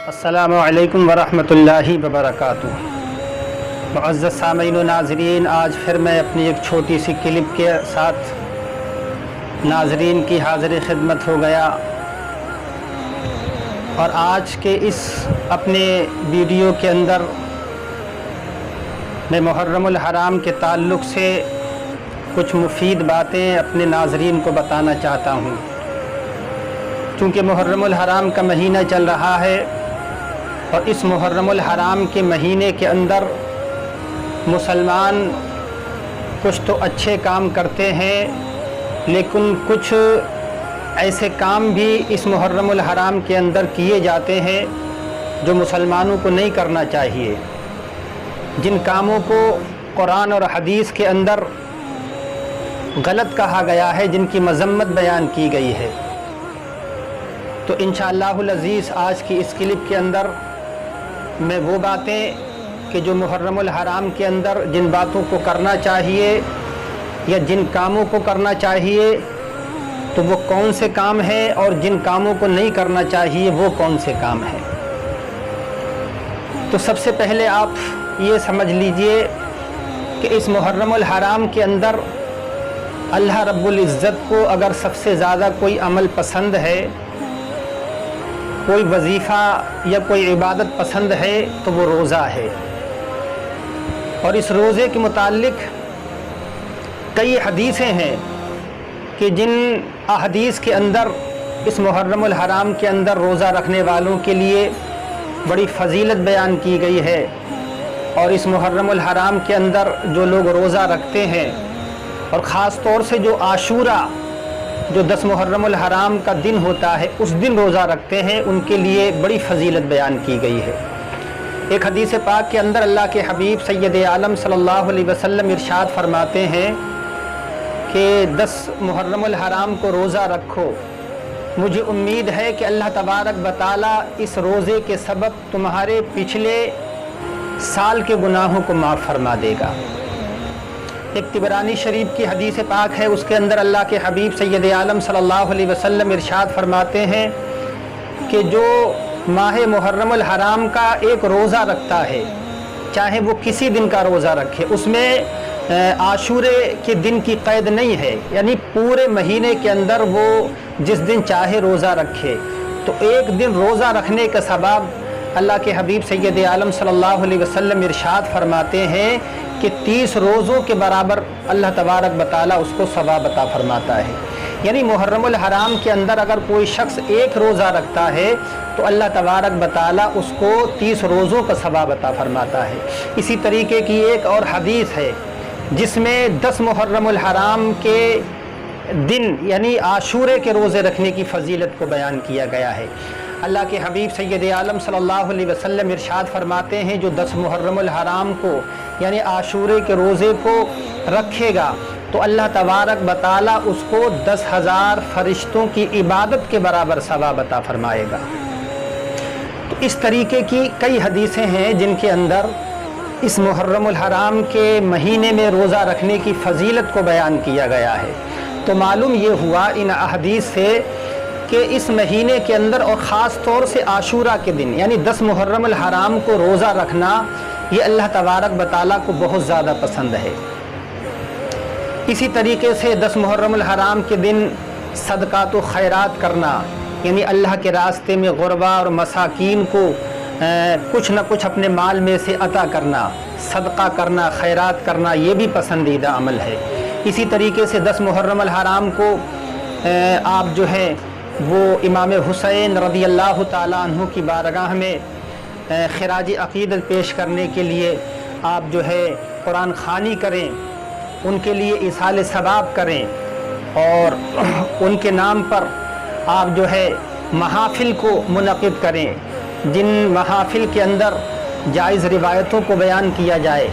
السلام علیکم ورحمۃ وبرکاتہ۔ معزز سامعین و ناظرین، آج پھر میں اپنی ایک چھوٹی سی کلپ کے ساتھ ناظرین کی حاضر خدمت ہو گیا، اور آج کے اس اپنے ویڈیو کے اندر میں محرم الحرام کے تعلق سے کچھ مفید باتیں اپنے ناظرین کو بتانا چاہتا ہوں۔ چونکہ محرم الحرام کا مہینہ چل رہا ہے، اور اس محرم الحرام کے مہینے کے اندر مسلمان کچھ تو اچھے کام کرتے ہیں، لیکن کچھ ایسے کام بھی اس محرم الحرام کے اندر کیے جاتے ہیں جو مسلمانوں کو نہیں کرنا چاہیے، جن کاموں کو قرآن اور حدیث کے اندر غلط کہا گیا ہے، جن کی مذمت بیان کی گئی ہے۔ تو انشاءاللہ العزیز آج کی اس کلپ کے اندر میں وہ باتیں کہ جو محرم الحرام کے اندر جن باتوں کو کرنا چاہیے یا جن کاموں کو کرنا چاہیے تو وہ کون سے کام ہیں، اور جن کاموں کو نہیں کرنا چاہیے وہ کون سے کام ہیں۔ تو سب سے پہلے آپ یہ سمجھ لیجئے کہ اس محرم الحرام کے اندر اللہ رب العزت کو اگر سب سے زیادہ کوئی عمل پسند ہے، کوئی وظیفہ یا کوئی عبادت پسند ہے تو وہ روزہ ہے۔ اور اس روزے کے متعلق کئی حدیثیں ہیں کہ جن احادیث کے اندر اس محرم الحرام کے اندر روزہ رکھنے والوں کے لیے بڑی فضیلت بیان کی گئی ہے، اور اس محرم الحرام کے اندر جو لوگ روزہ رکھتے ہیں، اور خاص طور سے جو عاشورہ جو 10 محرم الحرام کا دن ہوتا ہے اس دن روزہ رکھتے ہیں، ان کے لیے بڑی فضیلت بیان کی گئی ہے۔ ایک حدیث پاک کے اندر اللہ کے حبیب سید عالم صلی اللہ علیہ وسلم ارشاد فرماتے ہیں کہ 10 محرم الحرام کو روزہ رکھو، مجھے امید ہے کہ اللہ تبارک و تعالی اس روزے کے سبب تمہارے پچھلے سال کے گناہوں کو معاف فرما دے گا۔ ایک طبرانی شریف کی حدیث پاک ہے، اس کے اندر اللہ کے حبیب سید عالم صلی اللہ علیہ وسلم ارشاد فرماتے ہیں کہ جو ماہ محرم الحرام کا ایک روزہ رکھتا ہے، چاہے وہ کسی دن کا روزہ رکھے، اس میں عاشورے کے دن کی قید نہیں ہے، یعنی پورے مہینے کے اندر وہ جس دن چاہے روزہ رکھے، تو ایک دن روزہ رکھنے کا ثواب اللہ کے حبیب سید عالم صلی اللہ علیہ وسلم ارشاد فرماتے ہیں کہ 30 روزوں کے برابر اللہ تبارک و تعالیٰ اس کو ثواب عطا فرماتا ہے۔ یعنی محرم الحرام کے اندر اگر کوئی شخص ایک روزہ رکھتا ہے تو اللہ تبارک و تعالیٰ اس کو 30 روزوں کا ثواب عطا فرماتا ہے۔ اسی طریقے کی ایک اور حدیث ہے جس میں 10 محرم الحرام کے دن یعنی عاشورے کے روزے رکھنے کی فضیلت کو بیان کیا گیا ہے۔ اللہ کے حبیب سید عالم صلی اللہ علیہ وسلم ارشاد فرماتے ہیں جو 10 محرم الحرام کو یعنی عاشورے کے روزے کو رکھے گا تو اللہ تبارک و تعالیٰ اس کو 10,000 فرشتوں کی عبادت کے برابر ثواب عطا فرمائے گا۔ تو اس طریقے کی کئی حدیثیں ہیں جن کے اندر اس محرم الحرام کے مہینے میں روزہ رکھنے کی فضیلت کو بیان کیا گیا ہے۔ تو معلوم یہ ہوا ان احادیث سے کہ اس مہینے کے اندر اور خاص طور سے عاشورہ کے دن یعنی 10 محرم الحرام کو روزہ رکھنا یہ اللہ تبارک و تعالیٰ کو بہت زیادہ پسند ہے۔ اسی طریقے سے 10 محرم الحرام کے دن صدقات و خیرات کرنا یعنی اللہ کے راستے میں غربا اور مساکین کو کچھ نہ کچھ اپنے مال میں سے عطا کرنا، صدقہ کرنا، خیرات کرنا، یہ بھی پسندیدہ عمل ہے۔ اسی طریقے سے 10 محرم الحرام کو آپ جو ہے وہ امام حسین رضی اللہ تعالیٰ عنہ کی بارگاہ میں خراج عقیدت پیش کرنے کے لیے آپ جو ہے قرآن خوانی کریں، ان کے لیے ایصال ثواب کریں، اور ان کے نام پر آپ جو ہے محافل کو منعقد کریں، جن محافل کے اندر جائز روایتوں کو بیان کیا جائے،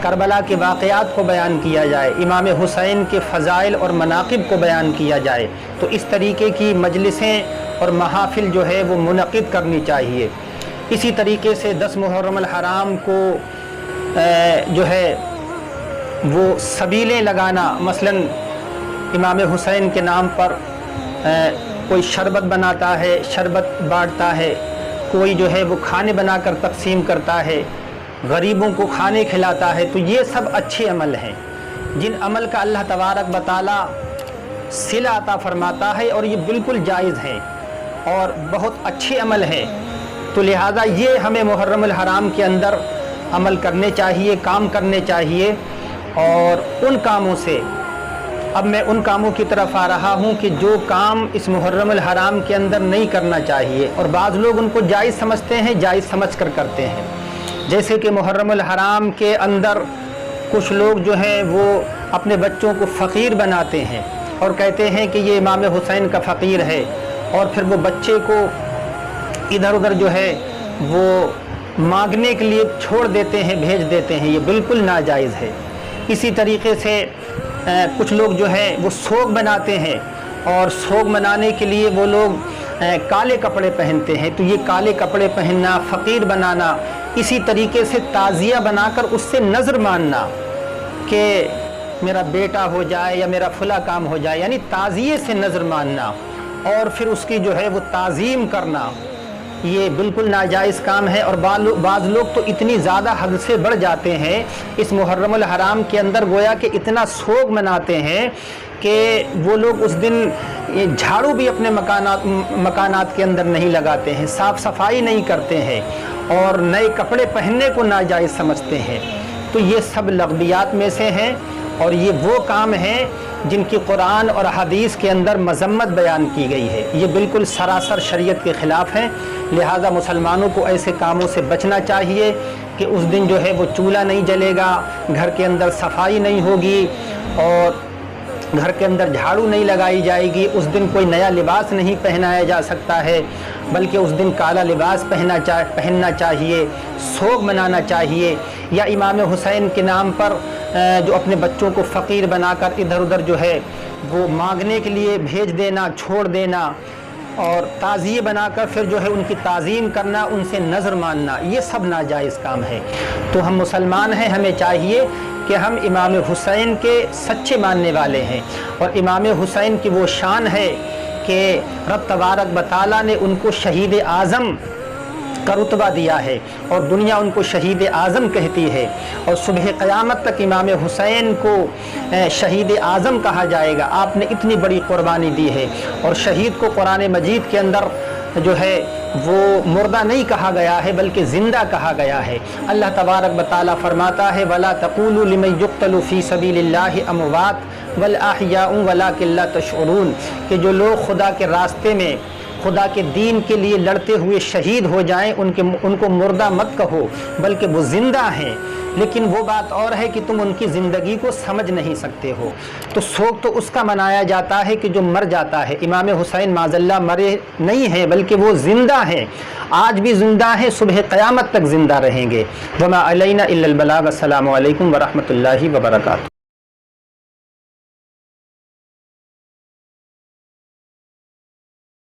کربلا کے واقعات کو بیان کیا جائے، امام حسین کے فضائل اور مناقب کو بیان کیا جائے۔ تو اس طریقے کی مجلسیں اور محافل جو ہے وہ منعقد کرنی چاہیے۔ اسی طریقے سے 10 محرم الحرام کو جو ہے وہ سبیلیں لگانا، مثلا امام حسین کے نام پر کوئی شربت بناتا ہے، شربت بانٹتا ہے، کوئی جو ہے وہ کھانے بنا کر تقسیم کرتا ہے، غریبوں کو کھانے کھلاتا ہے، تو یہ سب اچھے عمل ہیں جن عمل کا اللہ تبارک و تعالیٰ صلہ عطا فرماتا ہے، اور یہ بالکل جائز ہے اور بہت اچھے عمل ہے۔ تو لہٰذا یہ ہمیں محرم الحرام کے اندر عمل کرنے چاہیے، کام کرنے چاہیے، اور ان کاموں سے اب میں ان کاموں کی طرف آ رہا ہوں کہ جو کام اس محرم الحرام کے اندر نہیں کرنا چاہیے، اور بعض لوگ ان کو جائز سمجھتے ہیں، جائز سمجھ کر کرتے ہیں۔ جیسے کہ محرم الحرام کے اندر کچھ لوگ جو ہیں وہ اپنے بچوں کو فقیر بناتے ہیں اور کہتے ہیں کہ یہ امام حسین کا فقیر ہے، اور پھر وہ بچے کو ادھر ادھر جو ہے وہ مانگنے کے لیے چھوڑ دیتے ہیں، بھیج دیتے ہیں۔ یہ بالکل ناجائز ہے۔ اسی طریقے سے کچھ لوگ جو ہے وہ سوگ بناتے ہیں، اور سوگ منانے کے لیے وہ لوگ کالے کپڑے پہنتے ہیں، تو یہ کالے کپڑے پہننا، فقیر بنانا، اسی طریقے سے تعزیہ بنا کر اس سے نظر ماننا کہ میرا بیٹا ہو جائے یا میرا فلاں کام ہو جائے، یعنی تعزیے سے نظر ماننا اور پھر اس کی جو ہے وہ تعظیم کرنا، یہ بالکل ناجائز کام ہے۔ اور بعض لوگ تو اتنی زیادہ حد سے بڑھ جاتے ہیں اس محرم الحرام کے اندر، گویا کہ اتنا سوگ مناتے ہیں کہ وہ لوگ اس دن جھاڑو بھی اپنے مکانات کے اندر نہیں لگاتے ہیں، صاف صفائی نہیں کرتے ہیں، اور نئے کپڑے پہننے کو ناجائز سمجھتے ہیں۔ تو یہ سب لغویات میں سے ہیں، اور یہ وہ کام ہیں جن کی قرآن اور حدیث کے اندر مذمت بیان کی گئی ہے۔ یہ بالکل سراسر شریعت کے خلاف ہیں، لہذا مسلمانوں کو ایسے کاموں سے بچنا چاہیے کہ اس دن جو ہے وہ چولہا نہیں جلے گا، گھر کے اندر صفائی نہیں ہوگی، اور گھر کے اندر جھاڑو نہیں لگائی جائے گی، اس دن کوئی نیا لباس نہیں پہنایا جا سکتا ہے، بلکہ اس دن کالا لباس پہننا چاہیے، سوگ منانا چاہیے، یا امام حسین کے نام پر جو اپنے بچوں کو فقیر بنا کر ادھر ادھر جو ہے وہ مانگنے کے لیے بھیج دینا، چھوڑ دینا، اور تعزیے بنا کر پھر جو ہے ان کی تعظیم کرنا، ان سے نظر ماننا، یہ سب ناجائز کام ہے۔ تو ہم مسلمان ہیں، ہمیں چاہیے کہ ہم امام حسین کے سچے ماننے والے ہیں، اور امام حسین کی وہ شان ہے کہ رب تبارک و تعالیٰ نے ان کو شہید اعظم کا رتبہ دیا ہے، اور دنیا ان کو شہید اعظم کہتی ہے، اور صبح قیامت تک امام حسین کو شہید اعظم کہا جائے گا۔ آپ نے اتنی بڑی قربانی دی ہے، اور شہید کو قرآن مجید کے اندر جو ہے وہ مردہ نہیں کہا گیا ہے بلکہ زندہ کہا گیا ہے۔ اللہ تبارک و تعالیٰ فرماتا ہے وَلَا تَقُولُوا لِمَن يُقْتَلُ فِي سَبِيلِ اللَّهِ أَمْوَاتٌ بَلْ أَحْيَاءٌ وَلَٰكِن لَّا تَشْعُرُونَ، کہ جو لوگ خدا کے راستے میں، خدا کے دین کے لیے لڑتے ہوئے شہید ہو جائیں، ان کو مردہ مت کہو بلکہ وہ زندہ ہیں، لیکن وہ بات اور ہے کہ تم ان کی زندگی کو سمجھ نہیں سکتے ہو۔ تو سوگ تو اس کا منایا جاتا ہے کہ جو مر جاتا ہے۔ امام حسین معاذ اللہ مرے نہیں ہیں بلکہ وہ زندہ ہیں، آج بھی زندہ ہیں، صبح قیامت تک زندہ رہیں گے۔ وما علینا الا البلاغ۔ السلام علیکم ورحمۃ اللہ وبرکاتہ۔